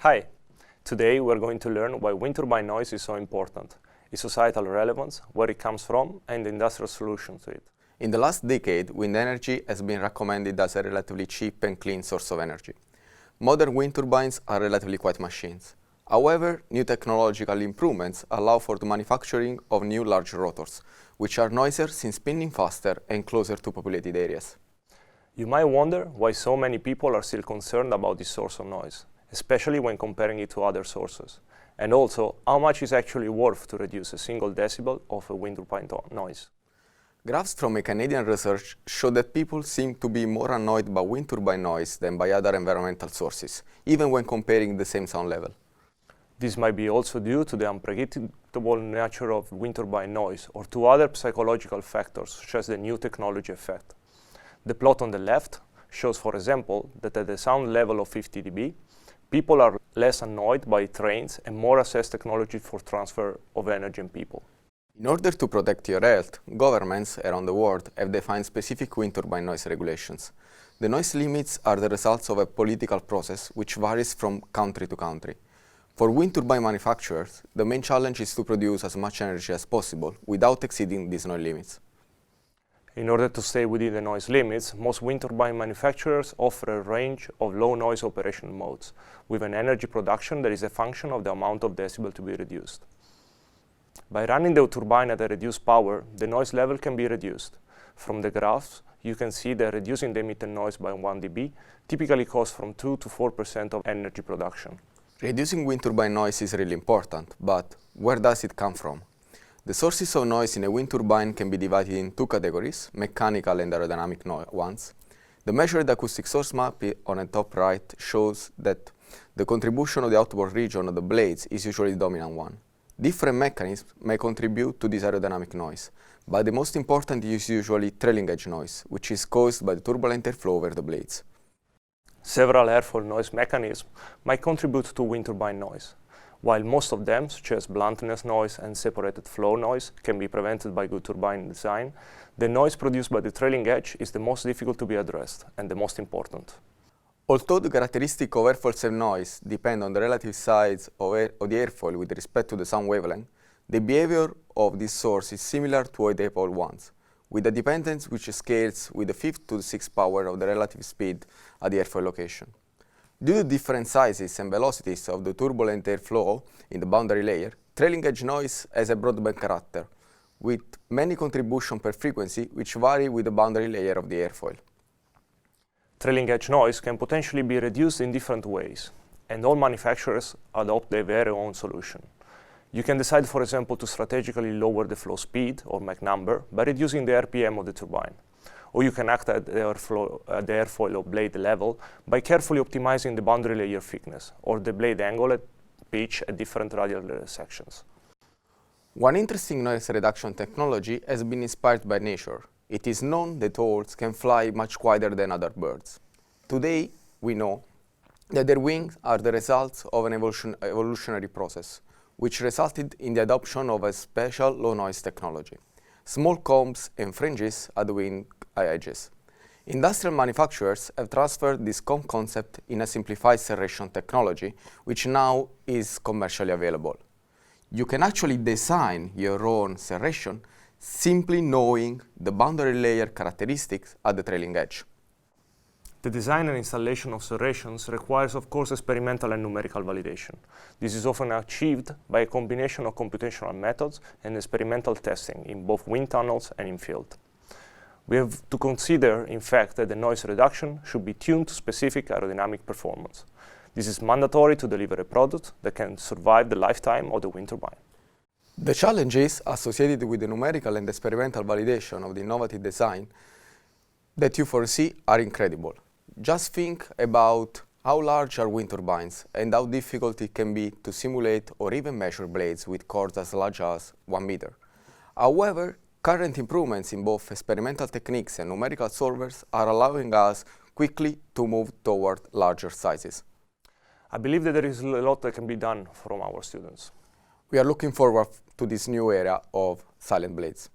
Hi! Today we're going to learn why wind turbine noise is so important, its societal relevance, where it comes from, and the industrial solution to it. In the last decade, wind energy has been recommended as a relatively cheap and clean source of energy. Modern wind turbines are relatively quiet machines. However, new technological improvements allow for the manufacturing of new large rotors, which are noisier since spinning faster and closer to populated areas. You might wonder why so many people are still concerned about this source of noise, especially when comparing it to other sources, and also how much is actually worth to reduce a single decibel of a wind turbine noise. Graphs from a Canadian research show that people seem to be more annoyed by wind turbine noise than by other environmental sources, even when comparing the same sound level. This might be also due to the unpredictable nature of wind turbine noise or to other psychological factors, such as the new technology effect. The plot on the left shows, for example, that at the sound level of 50 dB, people are less annoyed by trains and more assess technology for transfer of energy and people. In order to protect your health, governments around the world have defined specific wind turbine noise regulations. The noise limits are the results of a political process which varies from country to country. For wind turbine manufacturers, the main challenge is to produce as much energy as possible without exceeding these noise limits. In order to stay within the noise limits, most wind turbine manufacturers offer a range of low noise operation modes, with an energy production that is a function of the amount of decibel to be reduced. By running the turbine at a reduced power, the noise level can be reduced. From the graphs, you can see that reducing the emitted noise by 1 dB typically costs from 2 to 4% of energy production. Reducing wind turbine noise is really important, but where does it come from? The sources of noise in a wind turbine can be divided in two categories, mechanical and aerodynamic ones. The measured acoustic source map on the top right shows that the contribution of the outboard region of the blades is usually the dominant one. Different mechanisms may contribute to this aerodynamic noise, but the most important is usually trailing edge noise, which is caused by the turbulent airflow over the blades. Several airfoil noise mechanisms might contribute to wind turbine noise. While most of them, such as bluntness noise and separated flow noise, can be prevented by good turbine design, the noise produced by the trailing edge is the most difficult to be addressed and the most important. Although the characteristics of airfoils and noise depend on the relative size of the airfoil with respect to the sound wavelength, the behavior of this source is similar to the airfoil ones, with a dependence which scales with the fifth to the sixth power of the relative speed at the airfoil location. Due to different sizes and velocities of the turbulent airflow in the boundary layer, trailing edge noise has a broadband character, with many contributions per frequency which vary with the boundary layer of the airfoil. Trailing edge noise can potentially be reduced in different ways, and all manufacturers adopt their very own solution. You can decide, for example, to strategically lower the flow speed, or Mach number, by reducing the RPM of the turbine. Or you can act at the airfoil or blade level by carefully optimizing the boundary layer thickness or the blade angle at pitch at different radial sections. One interesting noise reduction technology has been inspired by nature. It is known that owls can fly much quieter than other birds. Today, we know that their wings are the results of an evolutionary process, which resulted in the adoption of a special low noise technology. Small combs and fringes at the wing edges. Industrial manufacturers have transferred this comb concept in a simplified serration technology, which now is commercially available. You can actually design your own serration simply knowing the boundary layer characteristics at the trailing edge. The design and installation of serrations requires, of course, experimental and numerical validation. This is often achieved by a combination of computational methods and experimental testing in both wind tunnels and in field. We have to consider, in fact, that the noise reduction should be tuned to specific aerodynamic performance. This is mandatory to deliver a product that can survive the lifetime of the wind turbine. The challenges associated with the numerical and experimental validation of the innovative design that you foresee are incredible. Just think about how large are wind turbines and how difficult it can be to simulate or even measure blades with cords as large as 1 meter. However, current improvements in both experimental techniques and numerical solvers are allowing us quickly to move toward larger sizes. I believe that there is a lot that can be done from our students. We are looking forward to this new era of silent blades.